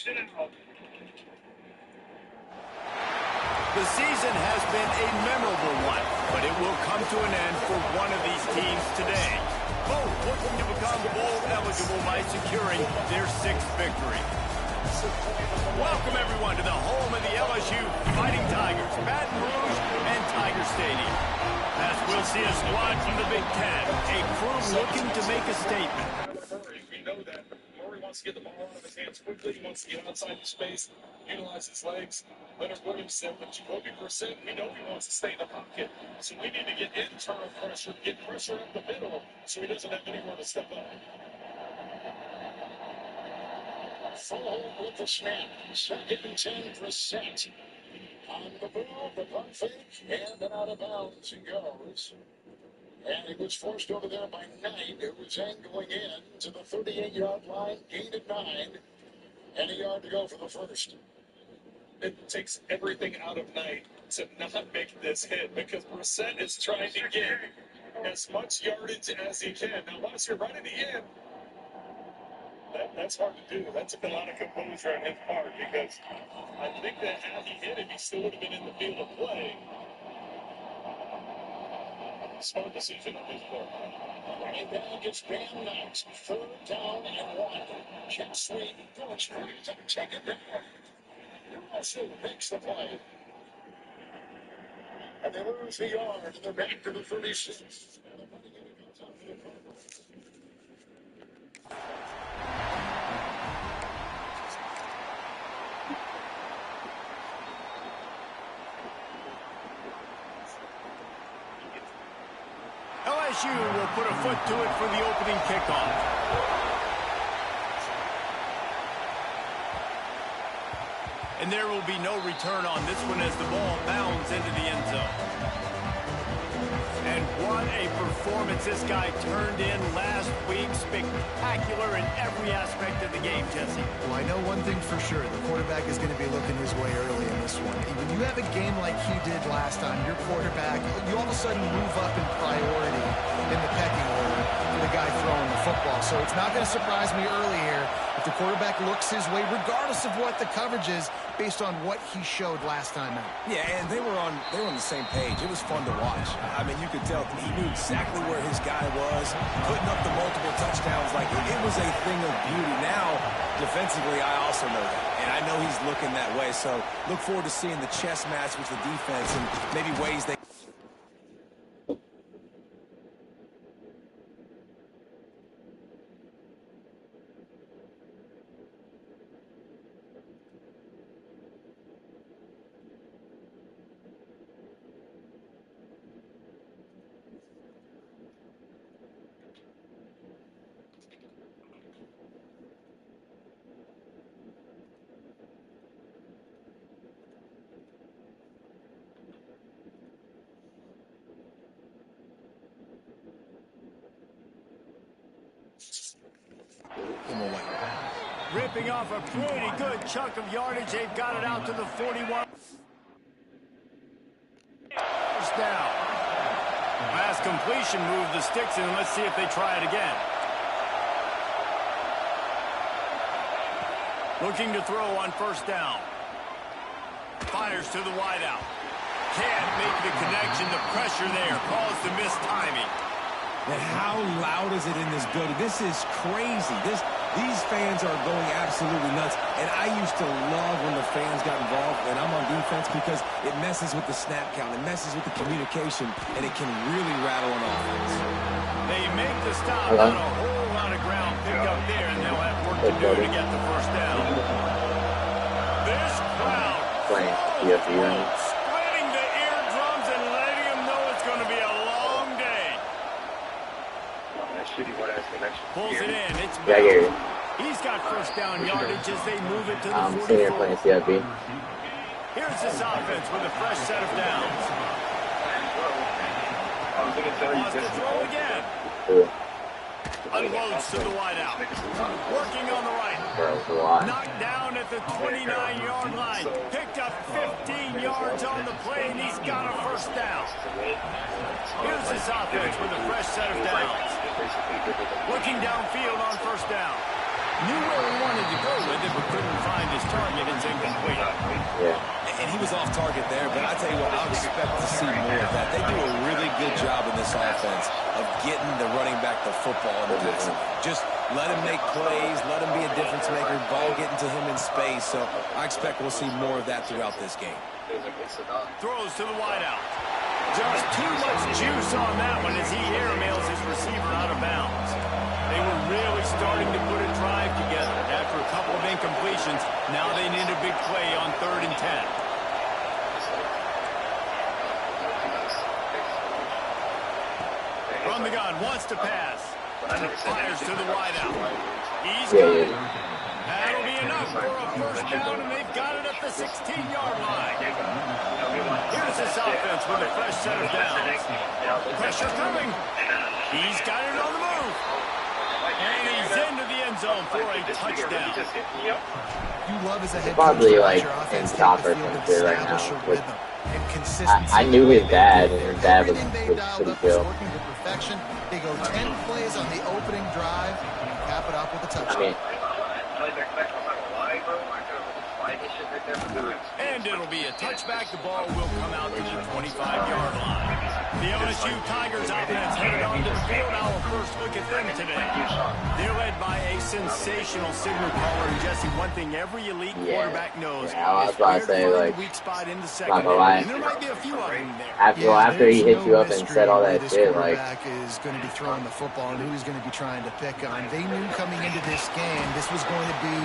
The season has been a memorable one, but it will come to an end for one of these teams today. Both looking to become bowl eligible by securing their 6th victory. Welcome, everyone, to the home of the LSU Fighting Tigers, Baton Rouge and Tiger Stadium. As we'll see a squad from the Big Ten, a crew looking to make a statement. We know that Murray wants to get the ball out of his hands quickly. He wants to get outside the space, utilize his legs. Leonard Williamson, but Jacoby Brissett, we know he wants to stay in the pocket. So we need to get internal pressure, get pressure up the middle so he doesn't have anywhere to step up. Full hold with the snap. 2nd and 10, Brissett. On the move, the pump fake, and then out of bounds he goes. And he was forced over there by Knight, who was angling in to the 38-yard line, gained at 9, and a yard to go for the first. It takes everything out of Knight to not make this hit because Brissett is trying to get as much yardage as he can. Now, once you're right at the end, that's hard to do. That took a lot of composure on his part because I think that had he hit it, he still would have been in the field of play. Smart decision on his part. Running back is Bam Knight. 3rd down and 1. Jet sweep. Going straight to take it down. Also makes the play. And they lose the yard, and they're back to the 36. LSU will put a foot to it for the opening kickoff. And there will be no return on this one as the ball bounds into the end zone. And what a performance this guy turned in last week. Spectacular in every aspect of the game, Jesse. Well, I know one thing for sure. The quarterback is going to be looking his way early in this one. When you have a game like he did last time, your quarterback, you all of a sudden move up in priority in the pecking order for the guy throwing the football. So it's not going to surprise me early here if the quarterback looks his way, regardless of what the coverage is, based on what he showed last time out. Yeah, and they were on the same page. It was fun to watch. I mean, you could tell he knew exactly where his guy was, putting up the multiple touchdowns. Like, it was a thing of beauty. Now, defensively, I also know that. And I know he's looking that way. So look forward to seeing the chess match with the defense and maybe ways they... Ripping off a pretty good chunk of yardage. They've got it out to the 41. First down. Last completion moved the sticks in. Let's see if they try it again. Looking to throw on first down. Fires to the wideout. Can't make the connection. The pressure there caused the missed timing. And how loud is it in this building? This is crazy. These fans are going absolutely nuts. And I used to love when the fans got involved, and I'm on defense, because it messes with the snap count. It messes with the communication, and it can really rattle an offense. They make the stop. Not a whole lot of ground picked up there, and they'll have work to do to get the first down. This crowd splitting the eardrums and letting them know it's going to be a long day. Pulls it in. It's Bell. He's got first down yardage as they move it to the 44. Sitting here playing CFB. Here's this offense with a fresh set of downs. Wants to throw again. Unloads to the wideout. Working on the right. Knocked down at the 29-yard line. Picked up 15 yards on the play, and he's got a first down. Here's this offense with a fresh set of downs. Looking downfield on first down. Knew where he wanted to go with it, but couldn't find his target. It's incomplete. And he was off target there, but I tell you what, I'll expect to see more of that. They do a really good job in this offense of getting the running back the football in the passing. Just let him make plays, let him be a difference maker, ball getting to him in space. So I expect we'll see more of that throughout this game. Throws to the wideout. Just too much juice on that one as he airmails his receiver out of bounds. They were really starting to put a drive together. After a couple of incompletions, now they need a big play on 3rd and 10. From the gun, wants to pass. Fires to the wideout. He's got it. That'll be enough for a first down, and they've got it at the 16-yard line. Here's this offense with a fresh set of downs. Pressure coming. He's got it on the move. And he's into the end zone for a touchdown. You love as a head Probably coach like your in offense soccer take the field and right now. establish a rhythm and consistency. I knew his dad, and his dad was Everything they've dialed pretty up is chill. working to perfection. They go 10 plays on the opening drive and cap it off with a touchdown. I mean, And it'll be a touchback. The ball will come out to the 25-yard line. The LSU Tigers offense headed onto the field. Our first look at them today. They're led by a sensational signal caller. And Jesse, one thing every elite quarterback knows I was is about where to say, to find like, the weak spot in the not secondary. gonna lie. And there might be a few of them there. after he there's hit you no up and mystery said all where that this shit, like, quarterback is going to be throwing the football and who he's going to be trying to pick on. They knew coming into this game this was going to be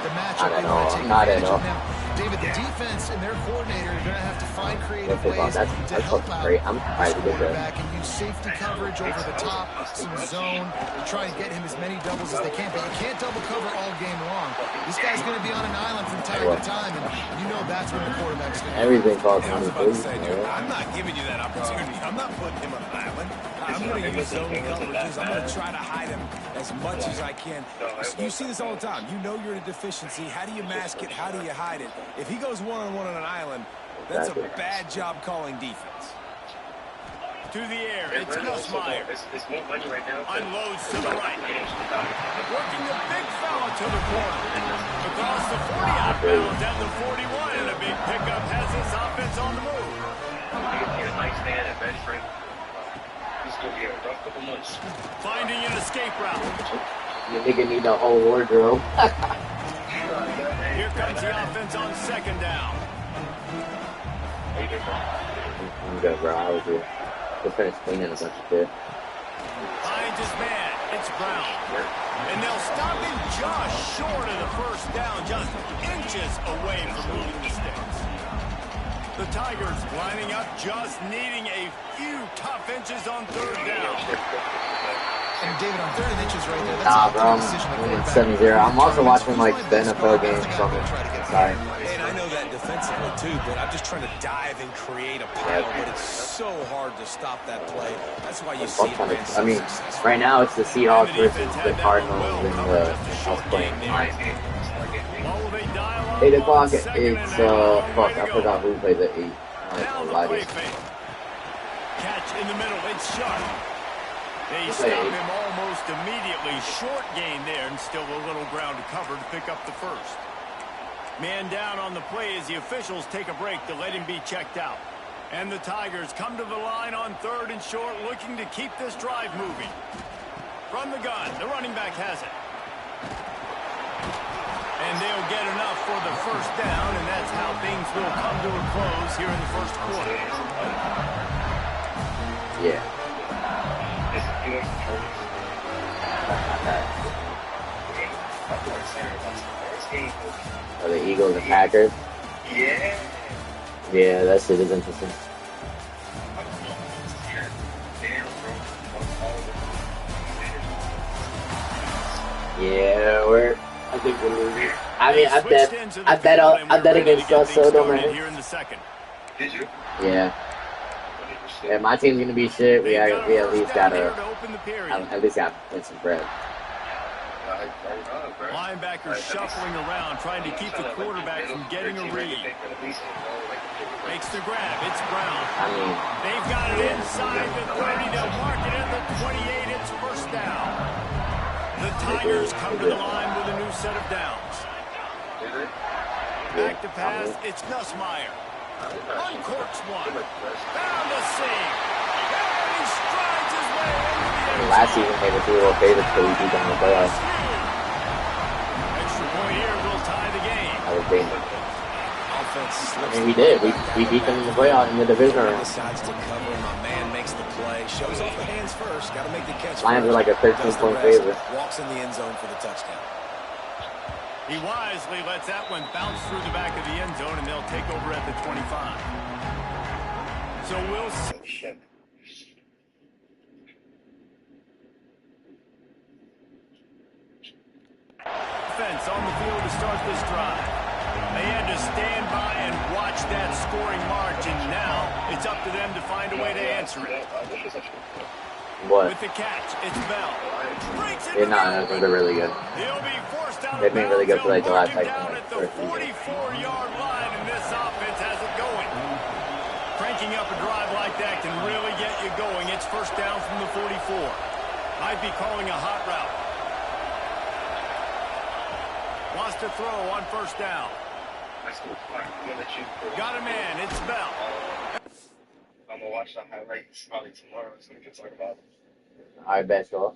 the matchup they want to take advantage of. Now, David, the defense and their coordinator are going to have to find creative ways to help out this quarterback and use safety coverage over the top, some zone, to try and get him as many doubles as they can. But you can't double cover all game long. This guy's going to be on an island from time to time, and you know that's when the quarterback's going to everything falls I on was the about to boots. say, dude, I'm not giving you that opportunity. I'm not putting him on an island. I'm going to use zone coverages. I'm going to try to hide him as much as I can. You see this all the time. You know you're in a deficiency. How do you mask it? How do you hide it? If he goes one-on-one on an island, that's a bad job calling defense. To the air, it's Nussmeier. Unloads to the right. Working the big fella to the corner. Across the 40 out bounds at the 41, and a big pickup has his offense on the move. Finding an escape route. You nigga need the whole wardrobe. Here comes the offense on 2nd down. I'm good, bro. I was here. Just finished cleaning a bunch of shit. Finds his man. It's Brown. And they'll stop him just short of the first down, just inches away from moving the sticks. The Tigers lining up, just needing a few tough inches on 3rd down. And David, on 3rd and inches right there, that's Nah, a bro. decision the I'm in quarterback 7-0. I'm also makes. watching, like, the NFL games from sorry. And I know that defensively, too, but I'm just trying to dive and create a pile, but it's so hard to stop that play. That's why you see it. I mean, right now it's the Seahawks versus the Cardinals in the house playing. What will they dial up 8 o'clock, on it's, 2nd and fuck, way I to forgot go. who plays at 8. I Now don't the know play why. fake. Catch in the middle, it's Sharp. They stop him almost immediately. Short gain there, and still a little ground to cover to pick up the first. Man down on the play as the officials take a break to let him be checked out. And the Tigers come to the line on 3rd and short, looking to keep this drive moving. From the gun, the running back has it. And they'll get enough for the first down, and that's how things will come to a close here in the first quarter. Yeah. Are the Eagles and Packers? Yeah, that shit is interesting. Yeah, I think we're losing. I mean, I bet against us, so it don't matter. Here in the second. Yeah. Yeah, my team's gonna be shit. We at least gotta put some bread. Linebackers shuffling around, trying to keep the quarterback from getting a read. Makes the grab. It's Brown. I mean, They've got it inside the 30. They'll mark it at the 28. It's first down. The Tigers come to the line with a new set of downs. Back to pass, it's Nussmeier. Uncorks one. Found a seam. And he strides his way into the end zone. Last season, they were 2 little favorites till we beat them in the playoffs. Extra point here will tie the game. That was dangerous. I mean, we did. We beat them in the playoff in the division round. Decides to cover him. My man makes the play. Shows off the hands first. Got to make the catch. Lions are like a 13-point favorite. Walks in the end zone for the touchdown. He wisely lets that one bounce through the back of the end zone, and they'll take over at the 25. So we'll see. Offense on the field to start this drive. They had to stand by and watch that scoring march, and now it's up to them to find a way to answer it. What? With the catch, it's Bell. They're really good. He'll be forced out They've been really good for like the last down at the 44-yard line, and this offense has it going. Cranking up a drive like that can really get you going. It's first down from the 44. Might be calling a hot route. Wants to throw on first down. Got a man, it's Bell. I'm going to watch the highlights probably tomorrow so we can talk about it. I bet so.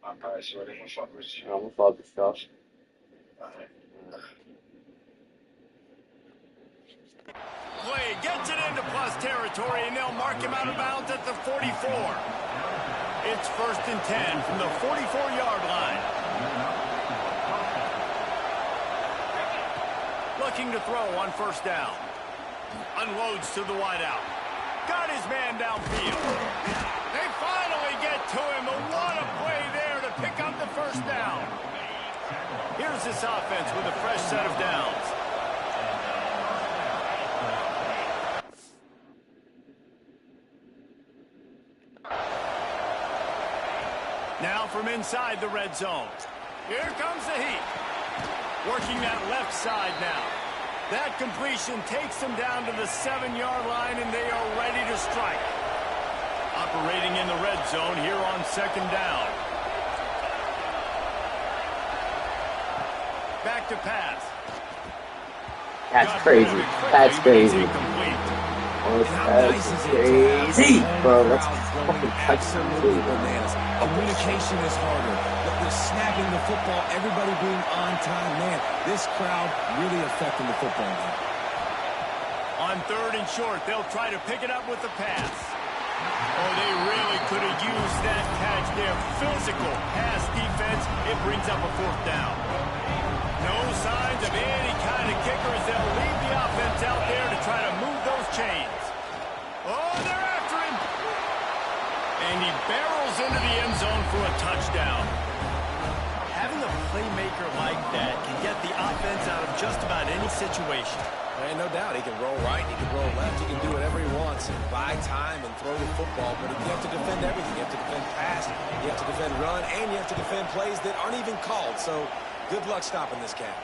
I'm probably sure they're going to fuck with you. I'm going to fuck with stuff. Play gets it into plus territory, and they'll mark him out of bounds at the 44. It's first and 10 from the 44-yard line. Looking to throw on first down. Unloads to the wideout. Got his man downfield. They finally get to him, but what a play there to pick up the first down. Here's this offense with a fresh set of downs. Now from inside the red zone. Here comes the heat. Working that left side now. That completion takes them down to the 7-yard line, and they are ready to strike. Operating in the red zone here on second down. Back to pass. That's crazy. That's crazy. That's crazy. Bro, that's fucking absolutely bananas. Communication is harder. They're snapping the football, everybody being on time. Man, this crowd really affecting the football game. On third and short, they'll try to pick it up with the pass. Oh, they really could have used that catch there. Physical pass defense. It brings up a fourth down. No signs of any kind of kickers. They'll leave the offense out there to try to move those chains. Oh, they're after him. And he barrels into the end zone for a touchdown. Having a playmaker like that can get the offense out of just about any situation. And no doubt, he can roll right, he can roll left, he can do whatever he wants and buy time and throw the football, but you have to defend everything. You have to defend pass, you have to defend run, and you have to defend plays that aren't even called. So good luck stopping this cat.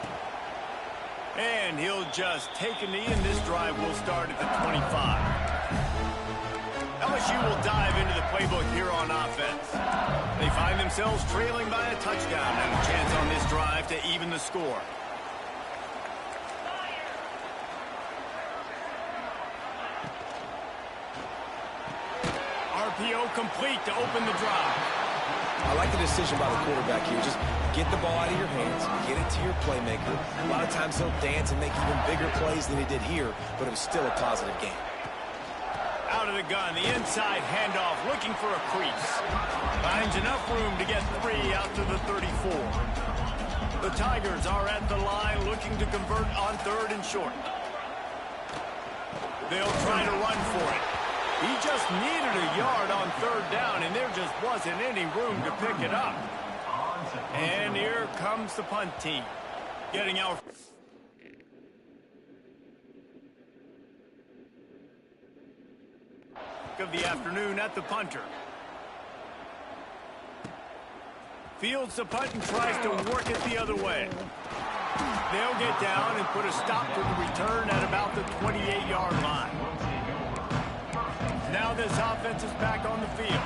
And he'll just take a knee, and this drive will start at the 25. LSU will dive into the playbook here on offense. They find themselves trailing by a touchdown and a chance on this drive to even the score. RPO complete to open the drive. I like the decision by the quarterback here. Just get the ball out of your hands, get it to your playmaker. A lot of times he'll dance and make even bigger plays than he did here, but it was still a positive game. Out of the gun, the inside handoff, looking for a crease. Finds enough room to get 3 out to the 34. The Tigers are at the line looking to convert on third and short. They'll try to run for it. He just needed a yard on third down, and there just wasn't any room to pick it up. And here comes the punt team. Getting out. Of the afternoon at the punter. Fields the punt and tries to work it the other way. They'll get down and put a stop to the return at about the 28-yard line. Now this offense is back on the field.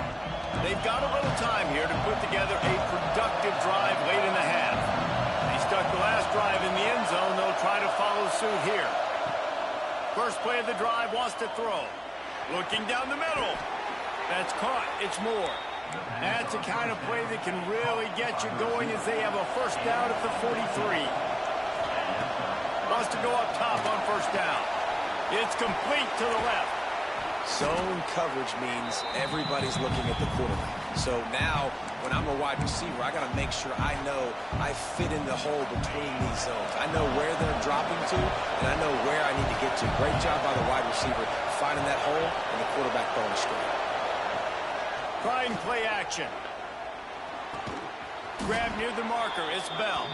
They've got a little time here to put together a productive drive late in the half. They stuck the last drive in the end zone. They'll try to follow suit here. First play of the drive, wants to throw. Looking down the middle. That's caught. It's Moore. That's the kind of play that can really get you going as they have a first down at the 43. Wants to go up top on first down. It's complete to the left. Zone coverage means everybody's looking at the quarterback. So now, when I'm a wide receiver, I got to make sure I know I fit in the hole between these zones. I know where they're dropping to, and I know where I need to get to. Great job by the wide receiver finding that hole and the quarterback throwing straight. Trying play action. Grab near the marker. It's Bell.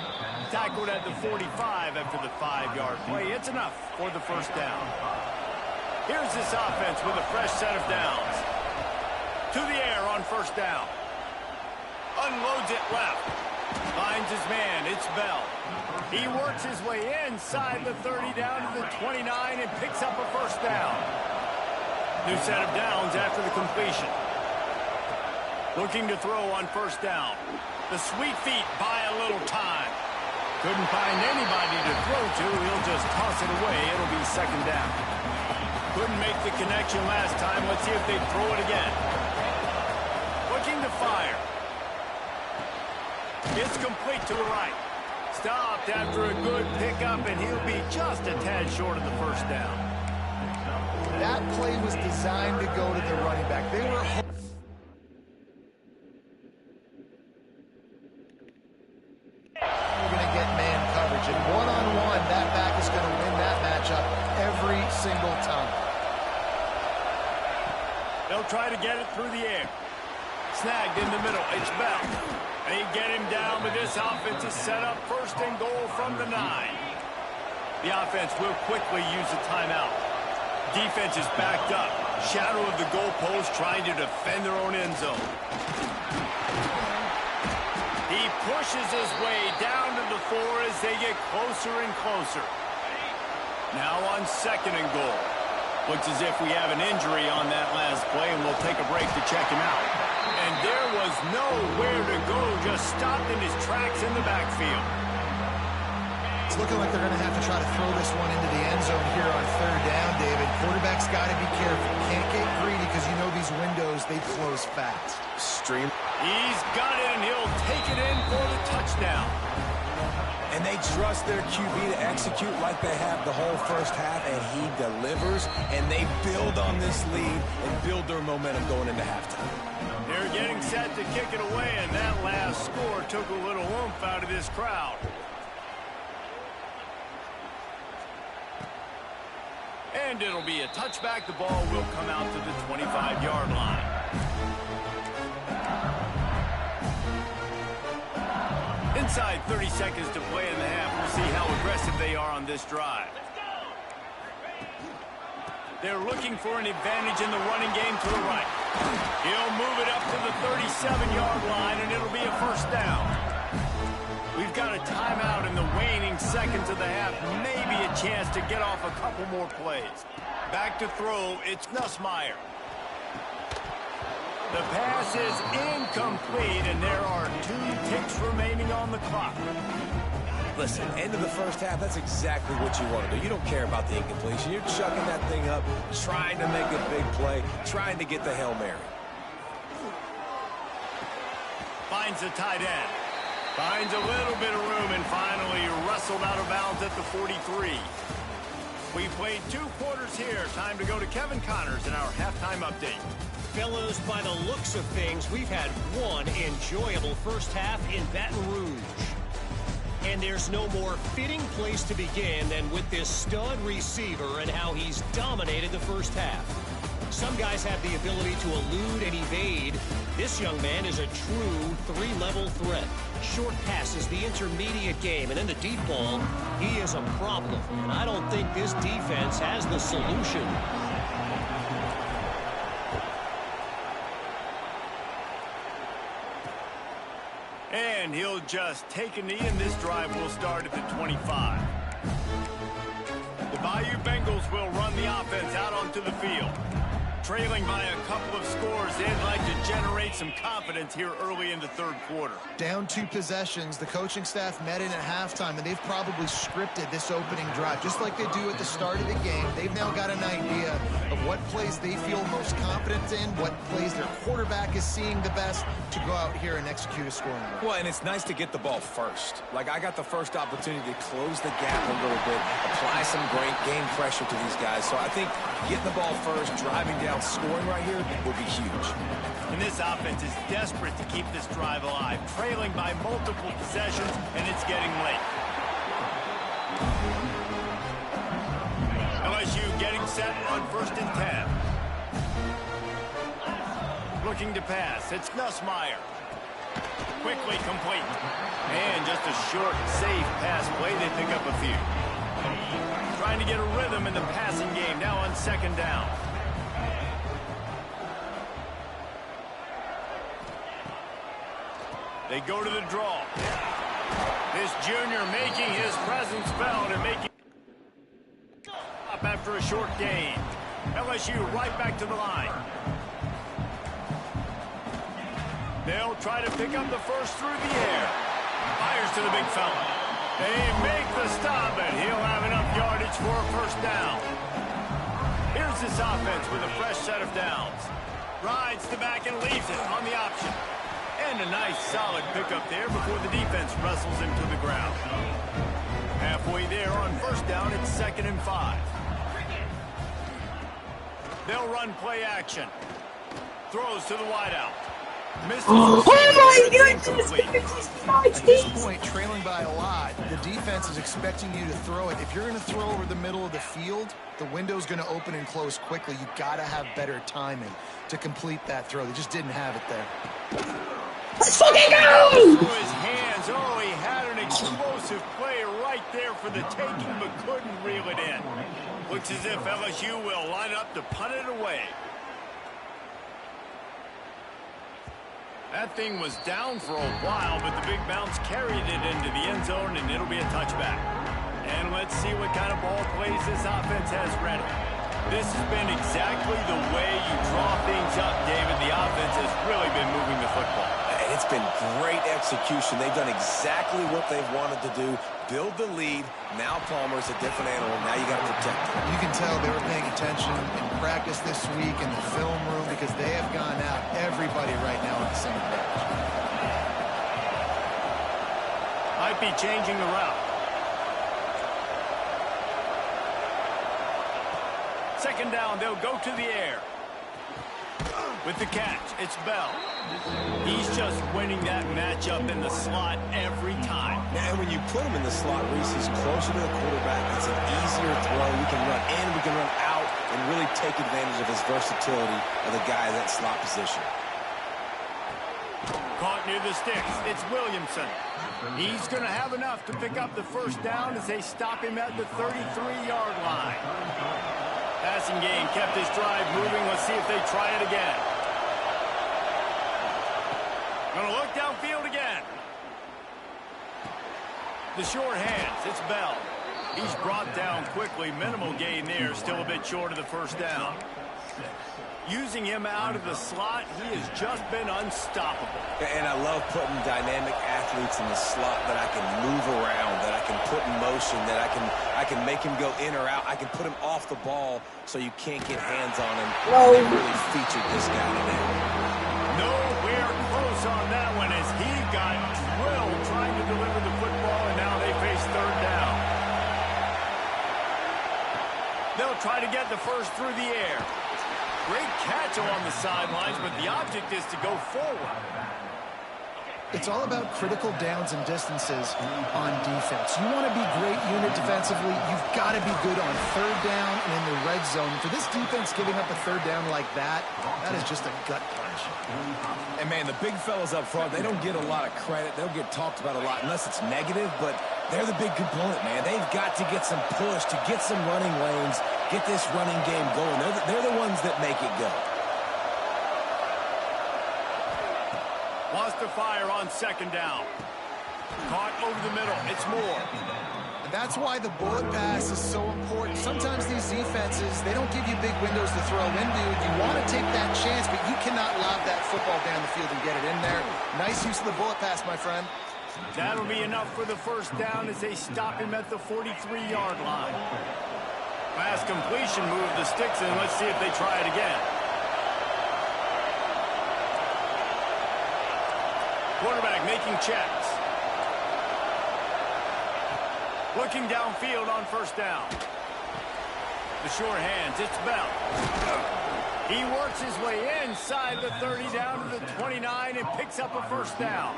Tackled at the 45 after the 5-yard play. It's enough for the first down. Here's this offense with a fresh set of downs. To the air on first down. Unloads it left. Finds his man. It's Bell. He works his way inside the 30 down to the 29 and picks up a first down. New set of downs after the completion. Looking to throw on first down. The sweet feet buy a little time. Couldn't find anybody to throw to. He'll just toss it away. It'll be second down. Couldn't make the connection last time. Let's see if they throw it again. Looking to fire. It's complete to the right. Stopped after a good pickup, and he'll be just a tad short of the first down. That play was designed to go to the running back. They were going to get man coverage, and one-on-one, that back is going to win that matchup every single time. They'll try to get it through the air. Snagged in the middle. It's Bell. They get him down, but this offense is set up first and goal from the 9. The offense will quickly use a timeout. Defense is backed up. Shadow of the goalpost trying to defend their own end zone. He pushes his way down to the 4 as they get closer and closer. Now on second and goal. Looks as if we have an injury on that last play, and we'll take a break to check him out. And there was nowhere to go, just stopped in his tracks in the backfield. It's looking like they're going to have to try to throw this one into the end zone here on third down, David. Quarterback's got to be careful. Can't get greedy because you know these windows, they close fast. Stream. He's got it, and he'll take it in for the touchdown. And they trust their QB to execute like they have the whole first half, and he delivers, and they build on this lead and build their momentum going into halftime. They're getting set to kick it away, and that last score took a little oomph out of this crowd. And it'll be a touchback. The ball will come out to the 25-yard line. Inside 30 seconds to play in the half. We'll see how aggressive they are on this drive. They're looking for an advantage in the running game to the right. He'll move it up to the 37-yard line, and it'll be a first down. We've got a timeout in the waning seconds of the half. Maybe a chance to get off a couple more plays. Back to throw. It's Nussmeier. The pass is incomplete, and there are 2 ticks remaining on the clock. Listen, end of the first half, that's exactly what you want to do. You don't care about the incompletion. You're chucking that thing up, trying to make a big play, trying to get the Hail Mary. Finds the tight end. Finds a little bit of room, and finally wrestled out of bounds at the 43. We played 2 quarters here. Time to go to Kevin Connors in our halftime update. Fellas, by the looks of things, we've had one enjoyable first half in Baton Rouge. And there's no more fitting place to begin than with this stud receiver and how he's dominated the first half. Some guys have the ability to elude and evade. This young man is a true 3-level threat. Short passes, the intermediate game, and then the deep ball, he is a problem. And I don't think this defense has the solution. And he'll just take a knee, and this drive will start at the 25. The Bayou Bengals will run the offense out onto the field. trailing by a couple of scores. They'd like to generate some confidence here early in the third quarter. Down 2 possessions. The coaching staff met in at halftime, and they've probably scripted this opening drive. Just like they do at the start of the game, they've now got an idea of what plays they feel most confident in, what plays their quarterback is seeing the best to go out here and execute a scoring drive. Well, and it's nice to get the ball first. Like, I got the first opportunity to close the gap a little bit, apply some great game pressure to these guys. So I think getting the ball first, driving down, scoring right here would be huge. And this offense is desperate to keep this drive alive, trailing by multiple possessions, and it's getting late. LSU getting set on 1st and 10. Looking to pass. It's Nussmeier. Quickly complete. And just a short, safe pass play. They pick up a few. Trying to get a rhythm in the passing game now on 2nd down. They go to the draw. This junior making his presence felt and making up after a short gain. LSU right back to the line. They'll try to pick up the first through the air. Fires to the big fella. They make the stop, and he'll have enough yardage for a 1st down. Here's this offense with a fresh set of downs. Rides the back and leaves it on the option. And a nice solid pickup there before the defense wrestles him to the ground. Halfway there on 1st down, it's 2nd and 5. They'll run play action. Throws to the wideout. Oh my goodness! At this point, trailing by a lot, the defense is expecting you to throw it. If you're going to throw over the middle of the field, the window's going to open and close quickly. You've got to have better timing to complete that throw. They just didn't have it there. Let's fucking go! Through his hands. Oh, he had an explosive play right there for the taking, but couldn't reel it in. Looks as if LSU will line up to punt it away. That thing was down for a while, but the big bounce carried it into the end zone, and it'll be a touchback. And let's see what kind of ball plays this offense has ready. This has been exactly the way you draw things up, David. The offense has really been moving the football. And it's been great execution. They've done exactly what they've wanted to do. Build the lead. Now Palmer's a different animal. Now you got to protect him. You can tell they were paying attention in practice this week in the film room because they have gone out, everybody right now on the same page. Might be changing the route. 2nd down, they'll go to the air. With the catch, it's Bell. He's just winning that matchup in the slot every time. And when you put him in the slot, Reese, he's closer to the quarterback. It's an easier throw. We can run in, we can run out, and really take advantage of his versatility of the guy in that slot position. Caught near the sticks. It's Williamson. He's going to have enough to pick up the 1st down as they stop him at the 33-yard line. Passing game kept his drive moving. Let's see if they try it again. Going to look downfield again. The short hands. It's Bell. He's brought down quickly. Minimal gain there. Still a bit short of the 1st down. Using him out of the slot, he has just been unstoppable. And I love putting dynamic athletes in the slot that I can move around, that I can put in motion, that I can make him go in or out. I can put him off the ball so you can't get hands on him. They really featured this guy today. Nowhere close on that one as he got drilled trying to deliver the football, and now they face 3rd down. They'll try to get the first through the air. Great catch along the sidelines, but the object is to go forward. It's all about critical downs and distances on defense. You want to be great unit defensively, you've got to be good on 3rd down and in the red zone. For this defense giving up a 3rd down like that, that is just a gut punch. And, man, the big fellas up front, they don't get a lot of credit. They'll get talked about a lot unless it's negative, but they're the big component, man. They've got to get some push, to get some running lanes, get this running game going. They're the ones that make it go. Wants to fire on 2nd down. Caught over the middle. It's Moore. And that's why the bullet pass is so important. Sometimes these defenses, they don't give you big windows to throw into. You want to take that chance, but you cannot lob that football down the field and get it in there. Nice use of the bullet pass, my friend. That'll be enough for the first down as they stop him at the 43-yard line. Pass completion, move the sticks in. Let's see if they try it again. Quarterback making checks. Looking downfield on first down. The short hands, it's Bell. He works his way inside the 30 down to the 29 and picks up a first down.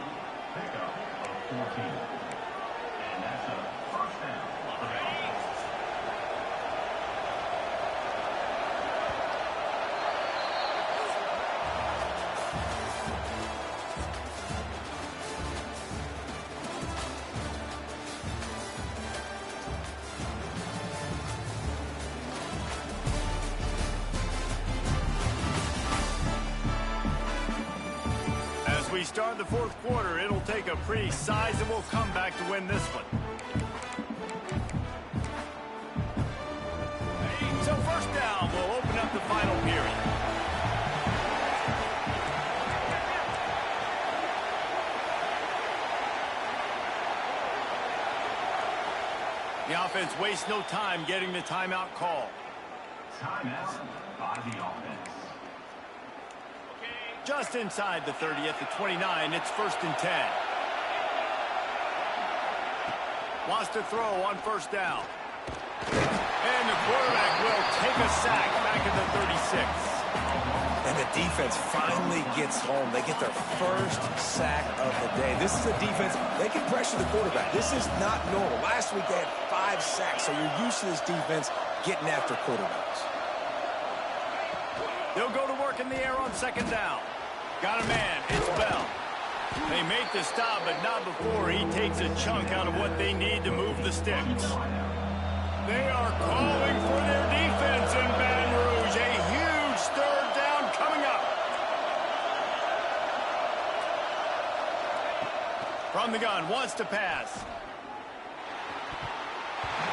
As we start the fourth quarter, it'll take a pretty sizable comeback to win this one. So first down will open up the final period. The offense wastes no time getting the timeout call. Timeout by the offense. Just inside the 30 at the 29, it's 1st and 10. Wants to throw on first down. And the quarterback will take a sack back at the 36. And the defense finally gets home. They get their first sack of the day. This is a defense, they can pressure the quarterback. This is not normal. Last week they had 5 sacks, so you're used to this defense getting after quarterbacks. They'll go to work in the air on second down. Got a man, it's Bell. They make the stop, but not before he takes a chunk out of what they need to move the sticks. They are calling for their defense in Baton Rouge. A huge third down coming up. From the gun, wants to pass.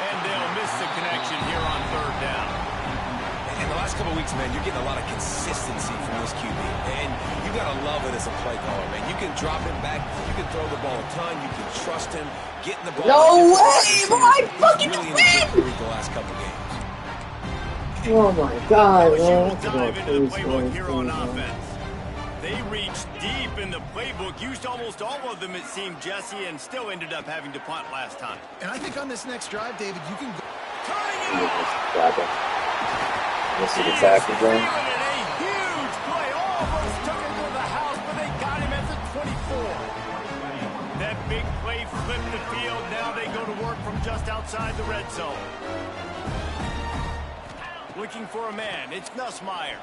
And they'll miss the connection here on third down. In the last couple of weeks, man, you're getting a lot of consistency from this QB. And you got to love it as a play caller, man. You can drop him back. You can throw the ball a ton. You can trust him. Getting the ball. No way! My fucking really in the last couple games. Oh, my God, man. Dive into the playbook here on offense. They reached deep in the playbook, used almost all of them, it seemed, Jesse, and still ended up having to punt last time. And I think on this next drive, David, you can go. Turning it over. Let's see the tackle again. A huge play. Almost took him to the house, but they got him at the 24. That big play flipped the field. Now they go to work from just outside the red zone. Looking for a man. It's Nussmeier.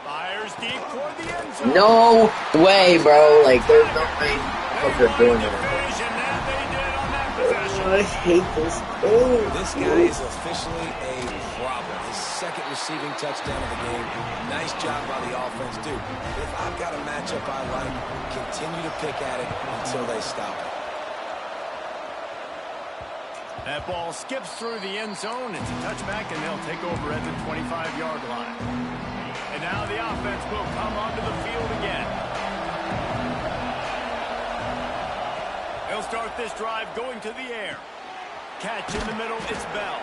Fires deep toward the end zone. No way, bro. Like, there's no way they're doing it. I hate this. Oh. This guy is officially a problem. His second receiving touchdown of the game. Nice job by the offense, dude. If I've got a matchup I like, continue to pick at it until they stop it. That ball skips through the end zone. It's a touchback, and they'll take over at the 25-yard line. And now the offense will come onto the field again. They'll start this drive going to the air. Catch in the middle, it's Bell.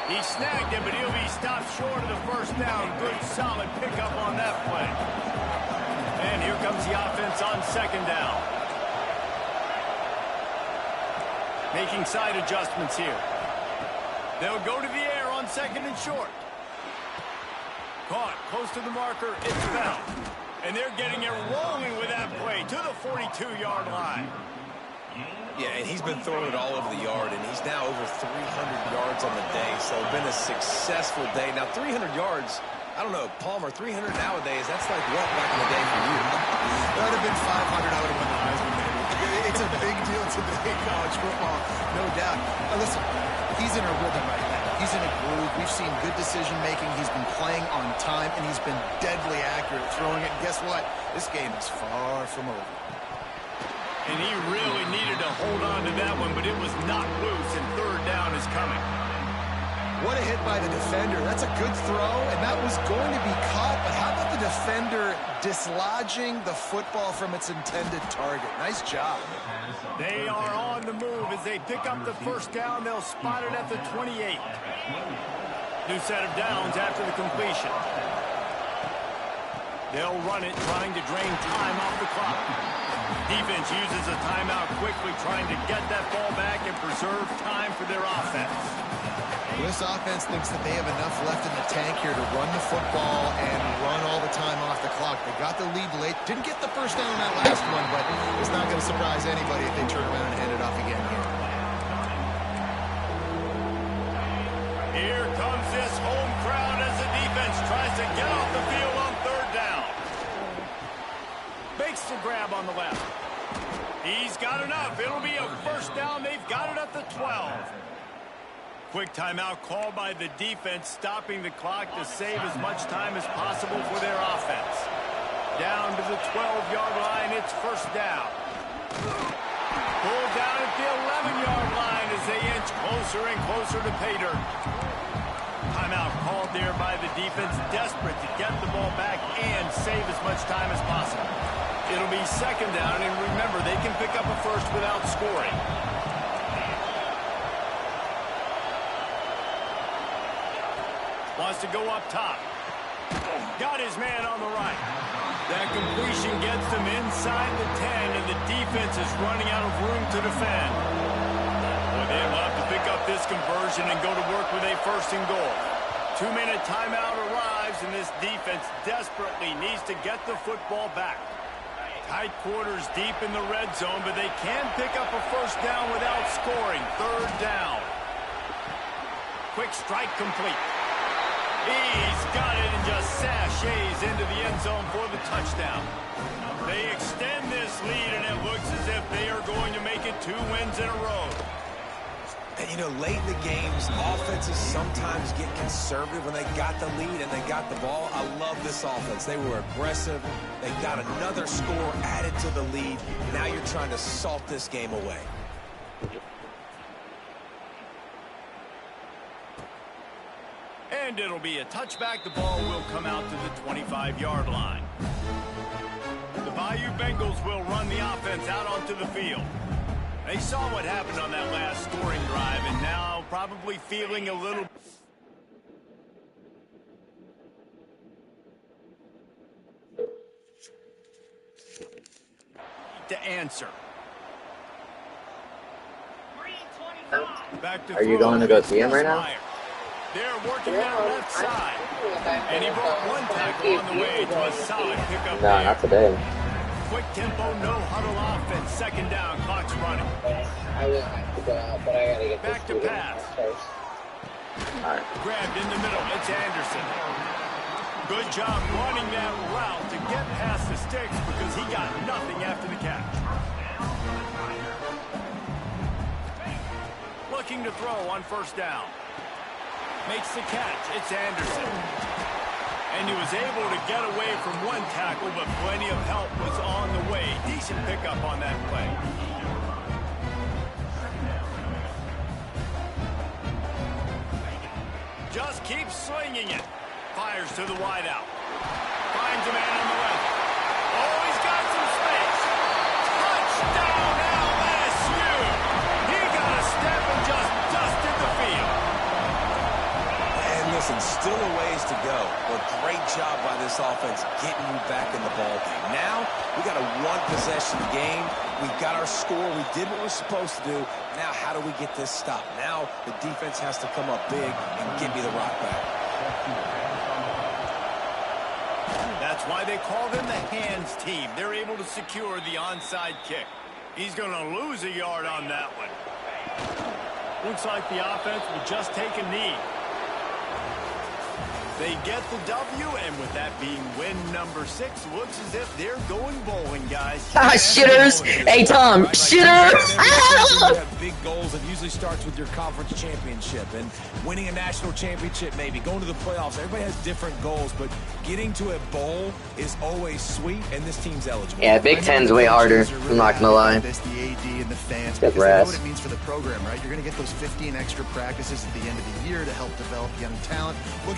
He snagged him, but he'll be stopped short of the first down. Good, solid pickup on that play. And here comes the offense on second down. Making side adjustments here. They'll go to the air on second and short. Caught close to the marker, it's Bell. And they're getting it rolling with that play to the 42-yard line. Yeah, and he's been throwing it all over the yard, and he's now over 300 yards on the day, so it's been a successful day. Now, 300 yards, I don't know, Palmer, 300 nowadays, that's like what back in the day for you? That would have been 500. I would have won the Heisman, baby. It's a big deal today in college football, no doubt. Now, listen, he's in a rhythm right now. He's in a groove. We've seen good decision-making. He's been playing on time, and he's been deadly accurate throwing it. And guess what? This game is far from over. And he really needed to hold on to that one, but it was not loose, and third down is coming. What a hit by the defender. That's a good throw, and that was going to be caught, but how about the defender dislodging the football from its intended target? Nice job. They are on the move as they pick up the first down. They'll spot it at the 28. New set of downs after the completion. They'll run it, trying to drain time off the clock. Defense uses a timeout quickly, trying to get that ball back and preserve time for their offense. This offense thinks that they have enough left in the tank here to run the football and run all the time off the clock. They got the lead late. Didn't get the first down on that last one, but it's not going to surprise anybody if they turn around and hand it off again here. Here comes this home crowd as the defense tries to get off the field on third down. Makes the grab on the left. He's got enough. It'll be a first down. They've got it at the 12. Quick timeout called by the defense, stopping the clock to save as much time as possible for their offense. Down to the 12-yard line, it's first down. Pulled down at the 11-yard line as they inch closer and closer to pay dirt. Timeout called there by the defense, desperate to get the ball back and save as much time as possible. It'll be second down, and remember, they can pick up a first without scoring. Wants to go up top. Got his man on the right. That completion gets them inside the 10, and the defense is running out of room to defend. Well, they'll have to pick up this conversion and go to work with a first and goal. 2-minute timeout arrives, and this defense desperately needs to get the football back. Tight quarters deep in the red zone, but they can pick up a first down without scoring. Third down. Quick strike complete. He's got it and just sashays into the end zone for the touchdown. They extend this lead, and it looks as if they are going to make it 2 wins in a row. And, you know, late in the games, offenses sometimes get conservative when they got the lead and they got the ball. I love this offense. They were aggressive. They got another score added to the lead. Now you're trying to salt this game away. And it'll be a touchback. The ball will come out to the 25-yard line. The Bayou Bengals will run the offense out onto the field. They saw what happened on that last scoring drive, and now probably feeling a little... to answer. Back to Are you going to go see him right now? They're working that left side. And he brought one tackle on the way to a solid pickup. No, not today. Quick tempo, no huddle offense. Second down, clock's running. I will have to go out, but I gotta get back to pass. First. All right. Grabbed in the middle. It's Anderson. Good job running that route to get past the sticks because he got nothing after the catch. Looking to throw on first down. Makes the catch. It's Anderson. And he was able to get away from one tackle, but plenty of help was on the way. Decent pickup on that play. Just keeps swinging it. Fires to the wideout. Finds a man on the left. Oh, he's got some space. Touchdown, LSU. He got a step and just dusted the field. Listen, still a ways to go, but great job by this offense getting you back in the ballgame. Now, we got a one-possession game. We got our score. We did what we're supposed to do. Now, how do we get this stopped? Now, the defense has to come up big and get me the rock back. That's why they call them the hands team. They're able to secure the onside kick. He's going to lose a yard on that one. Looks like the offense will just take a knee. They get the W, and with that being win number 6, looks as if they're going bowling, guys. Shitters! Hey, Tom, shitters! You have big goals. It usually starts with your conference championship and winning a national championship, maybe going to the playoffs. Everybody has different goals, but getting to a bowl is always sweet, and this team's eligible. Yeah, Big Ten's way harder. I'm not gonna lie. The AD and the fans, Good because they know rest. what it means for the program, right? You're going to get those 15 extra practices at the end of the year to help develop young talent. Looking